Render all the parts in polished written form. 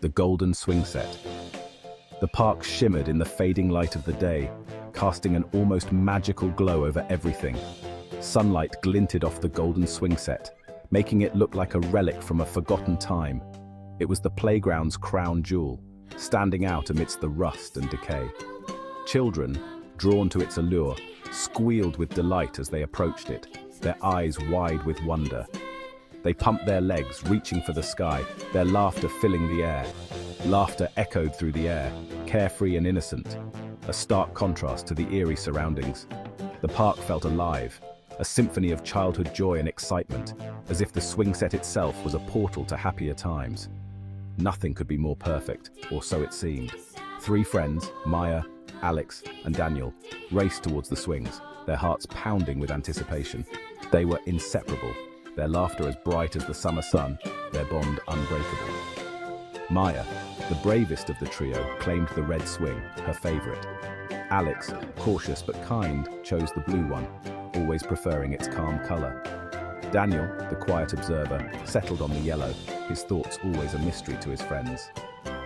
the golden swing set. The park shimmered in the fading light of the day, casting an almost magical glow over everything. Sunlight glinted off the golden swing set, making it look like a relic from a forgotten time. It was the playground's crown jewel, standing out amidst the rust and decay. Children, drawn to its allure, squealed with delight as they approached it, their eyes wide with wonder. They pumped their legs, reaching for the sky, their laughter filling the air. Laughter echoed through the air, carefree and innocent, a stark contrast to the eerie surroundings. The park felt alive, a symphony of childhood joy and excitement, as if the swing set itself was a portal to happier times. Nothing could be more perfect, or so it seemed. Three friends, Maya, Alex, and Daniel, raced towards the swings, their hearts pounding with anticipation. They were inseparable, their laughter as bright as the summer sun, their bond unbreakable. Maya, the bravest of the trio, claimed the red swing, her favorite. Alex, cautious but kind, chose the blue one, always preferring its calm color. Daniel, the quiet observer, settled on the yellow, his thoughts always a mystery to his friends.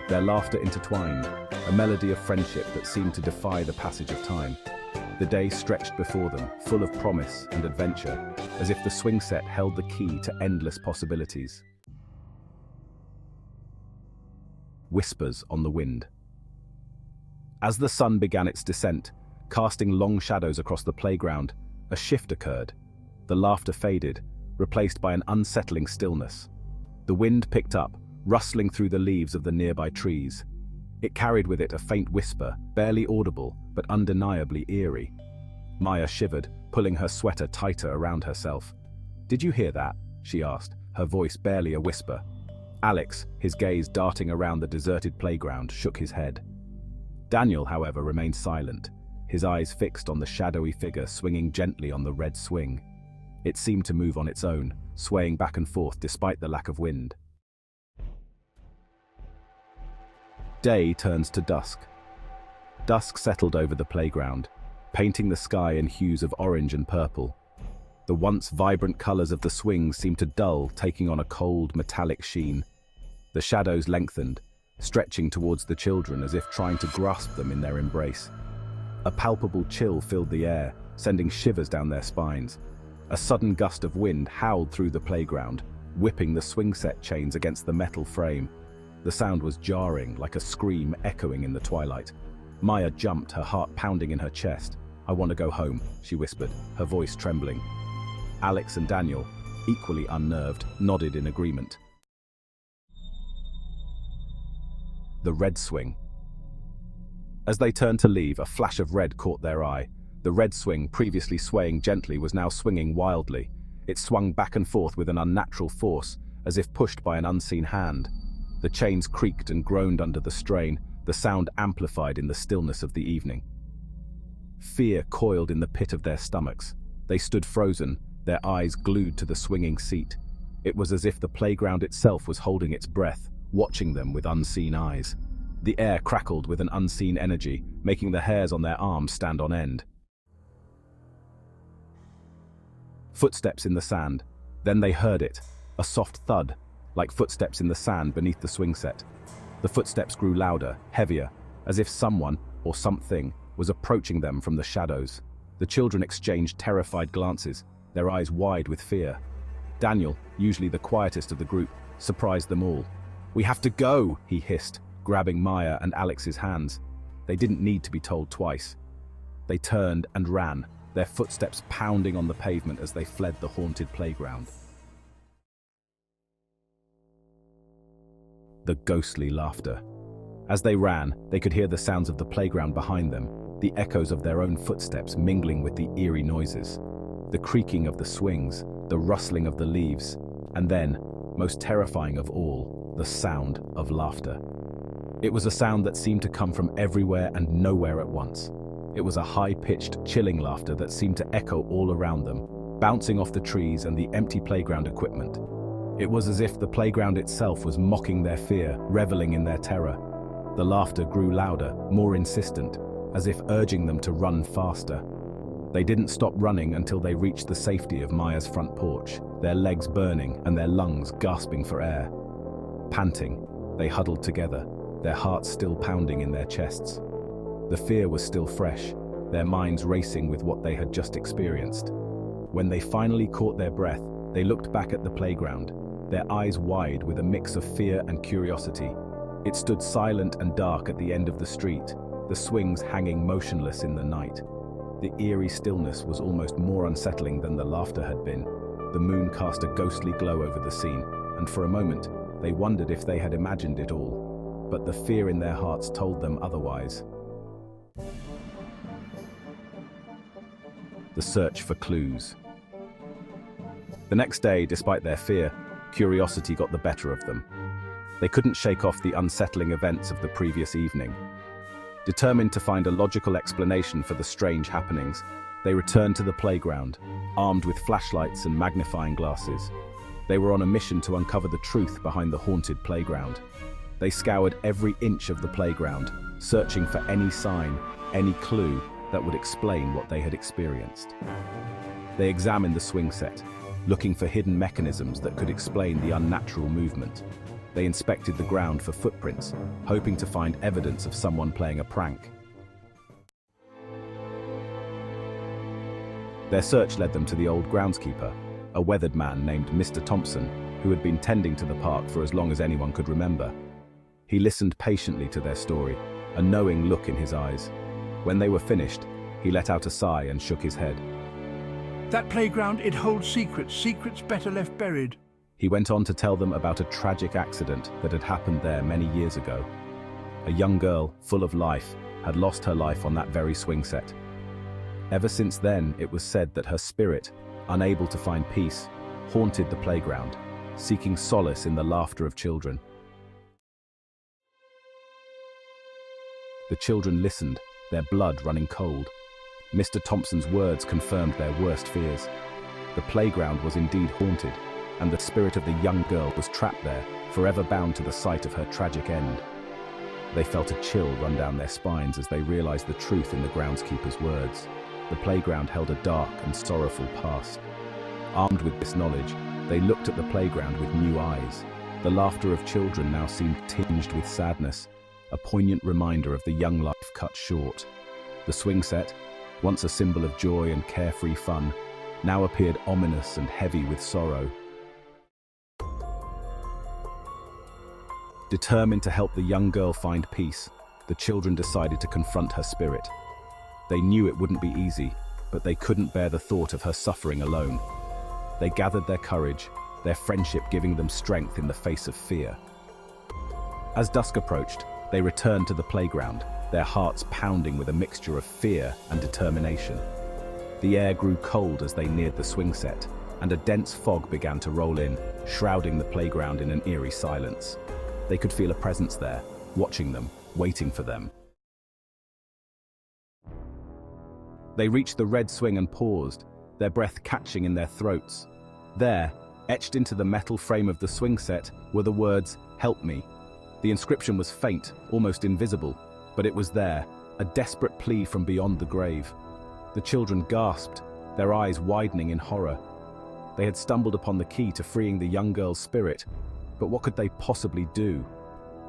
Their laughter intertwined, a melody of friendship that seemed to defy the passage of time. The day stretched before them, full of promise and adventure, as if the swing set held the key to endless possibilities. Whispers on the wind. As the sun began its descent, casting long shadows across the playground, a shift occurred. The laughter faded, replaced by an unsettling stillness. The wind picked up, rustling through the leaves of the nearby trees. It carried with it a faint whisper, barely audible, but undeniably eerie. Maya shivered, pulling her sweater tighter around herself. "Did you hear that?" she asked, her voice barely a whisper. Alex, his gaze darting around the deserted playground, shook his head. Daniel, however, remained silent, his eyes fixed on the shadowy figure swinging gently on the red swing. It seemed to move on its own, swaying back and forth despite the lack of wind. Day turns to dusk. Dusk settled over the playground, painting the sky in hues of orange and purple. The once vibrant colors of the swings seemed to dull, taking on a cold, metallic sheen. The shadows lengthened, stretching towards the children as if trying to grasp them in their embrace. A palpable chill filled the air, sending shivers down their spines. A sudden gust of wind howled through the playground, whipping the swing set chains against the metal frame. The sound was jarring, like a scream echoing in the twilight. Maya jumped, her heart pounding in her chest. "I want to go home," she whispered, her voice trembling. Alex and Daniel, equally unnerved, nodded in agreement. The red swing. As they turned to leave, a flash of red caught their eye. The red swing, previously swaying gently, was now swinging wildly. It swung back and forth with an unnatural force, as if pushed by an unseen hand. The chains creaked and groaned under the strain, the sound amplified in the stillness of the evening. Fear coiled in the pit of their stomachs. They stood frozen, their eyes glued to the swinging seat. It was as if the playground itself was holding its breath, watching them with unseen eyes. The air crackled with an unseen energy, making the hairs on their arms stand on end. Footsteps in the sand. Then they heard it, a soft thud, like footsteps in the sand beneath the swing set. The footsteps grew louder, heavier, as if someone, or something, was approaching them from the shadows. The children exchanged terrified glances, their eyes wide with fear. Daniel, usually the quietest of the group, surprised them all. "We have to go," he hissed, grabbing Maya and Alex's hands. They didn't need to be told twice. They turned and ran, their footsteps pounding on the pavement as they fled the haunted playground. The ghostly laughter. As they ran, they could hear the sounds of the playground behind them, the echoes of their own footsteps mingling with the eerie noises. The creaking of the swings, the rustling of the leaves, and then, most terrifying of all, the sound of laughter. It was a sound that seemed to come from everywhere and nowhere at once. It was a high-pitched, chilling laughter that seemed to echo all around them, bouncing off the trees and the empty playground equipment. It was as if the playground itself was mocking their fear, reveling in their terror. The laughter grew louder, more insistent, as if urging them to run faster. They didn't stop running until they reached the safety of Maya's front porch, their legs burning and their lungs gasping for air. Panting, They huddled together, their hearts still pounding in their chests. The fear was still fresh, their minds racing with what they had just experienced. When they finally caught their breath, they looked back at the playground, their eyes wide with a mix of fear and curiosity. It stood silent and dark at the end of the street, the swings hanging motionless in the night. The eerie stillness was almost more unsettling than the laughter had been. The moon cast a ghostly glow over the scene, and for a moment, they wondered if they had imagined it all. But the fear in their hearts told them otherwise. The search for clues. The next day, despite their fear, curiosity got the better of them. They couldn't shake off the unsettling events of the previous evening. Determined to find a logical explanation for the strange happenings, they returned to the playground, armed with flashlights and magnifying glasses. They were on a mission to uncover the truth behind the haunted playground. They scoured every inch of the playground, searching for any sign, any clue that would explain what they had experienced. They examined the swing set, looking for hidden mechanisms that could explain the unnatural movement. They inspected the ground for footprints, hoping to find evidence of someone playing a prank. Their search led them to the old groundskeeper, a weathered man named Mr. Thompson, who had been tending to the park for as long as anyone could remember. He listened patiently to their story, a knowing look in his eyes. When they were finished, he let out a sigh and shook his head. That playground, it holds secrets better left buried. He went on to tell them about a tragic accident that had happened there many years ago. A young girl, full of life, had lost her life on that very swing set. Ever since then, it was said that her spirit, unable to find peace, haunted the playground, seeking solace in the laughter of children. The children listened, their blood running cold. Mr. Thompson's words confirmed their worst fears. The playground was indeed haunted, and the spirit of the young girl was trapped there, forever bound to the site of her tragic end. They felt a chill run down their spines as they realized the truth in the groundskeeper's words. The playground held a dark and sorrowful past. Armed with this knowledge, they looked at the playground with new eyes. The laughter of children now seemed tinged with sadness, a poignant reminder of the young life cut short. The swing set, once a symbol of joy and carefree fun, now appeared ominous and heavy with sorrow. Determined to help the young girl find peace, the children decided to confront her spirit. They knew it wouldn't be easy, but they couldn't bear the thought of her suffering alone. They gathered their courage, their friendship giving them strength in the face of fear. As dusk approached, they returned to the playground, their hearts pounding with a mixture of fear and determination. The air grew cold as they neared the swing set, and a dense fog began to roll in, shrouding the playground in an eerie silence. They could feel a presence there, watching them, waiting for them. They reached the red swing and paused, their breath catching in their throats. There, etched into the metal frame of the swing set, were the words, "Help me." The inscription was faint, almost invisible, but it was there, a desperate plea from beyond the grave. The children gasped, their eyes widening in horror. They had stumbled upon the key to freeing the young girl's spirit, but what could they possibly do?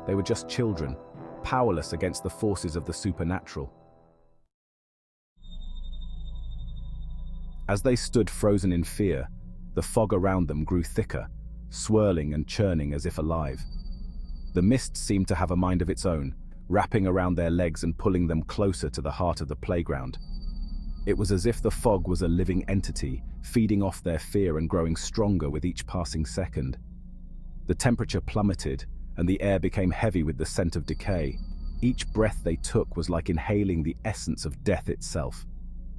They were just children, powerless against the forces of the supernatural. As they stood frozen in fear, the fog around them grew thicker, swirling and churning as if alive. The mist seemed to have a mind of its own, wrapping around their legs and pulling them closer to the heart of the playground. It was as if the fog was a living entity, feeding off their fear and growing stronger with each passing second. The temperature plummeted, and the air became heavy with the scent of decay. Each breath they took was like inhaling the essence of death itself.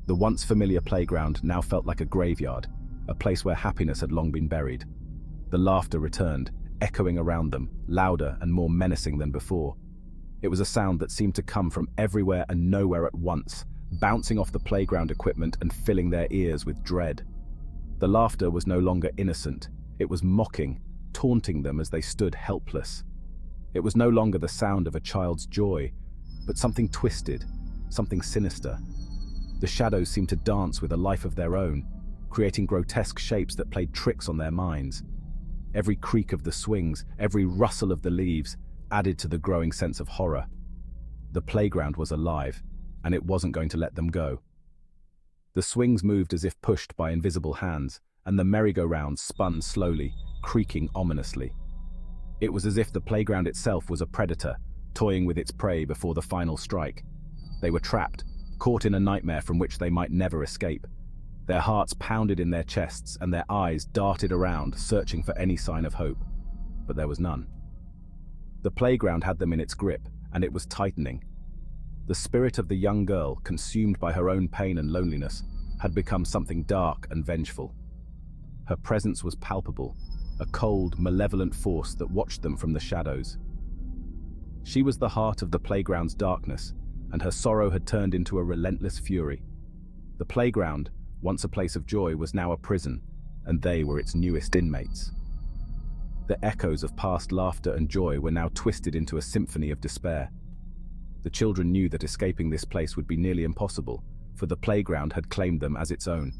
The once familiar playground now felt like a graveyard, a place where happiness had long been buried. The laughter returned, echoing around them, louder and more menacing than before. It was a sound that seemed to come from everywhere and nowhere at once, bouncing off the playground equipment and filling their ears with dread. The laughter was no longer innocent, it was mocking, taunting them as they stood helpless. It was no longer the sound of a child's joy, but something twisted, something sinister. The shadows seemed to dance with a life of their own, creating grotesque shapes that played tricks on their minds. Every creak of the swings, every rustle of the leaves, added to the growing sense of horror. The playground was alive, and it wasn't going to let them go. The swings moved as if pushed by invisible hands, and the merry-go-round spun slowly, creaking ominously. It was as if the playground itself was a predator, toying with its prey before the final strike. They were trapped, caught in a nightmare from which they might never escape. Their hearts pounded in their chests, and their eyes darted around, searching for any sign of hope. But there was none. The playground had them in its grip, and it was tightening. The spirit of the young girl, consumed by her own pain and loneliness, had become something dark and vengeful. Her presence was palpable, a cold, malevolent force that watched them from the shadows. She was the heart of the playground's darkness, and her sorrow had turned into a relentless fury. The playground, once a place of joy, was now a prison, and they were its newest inmates. The echoes of past laughter and joy were now twisted into a symphony of despair. The children knew that escaping this place would be nearly impossible, for the playground had claimed them as its own.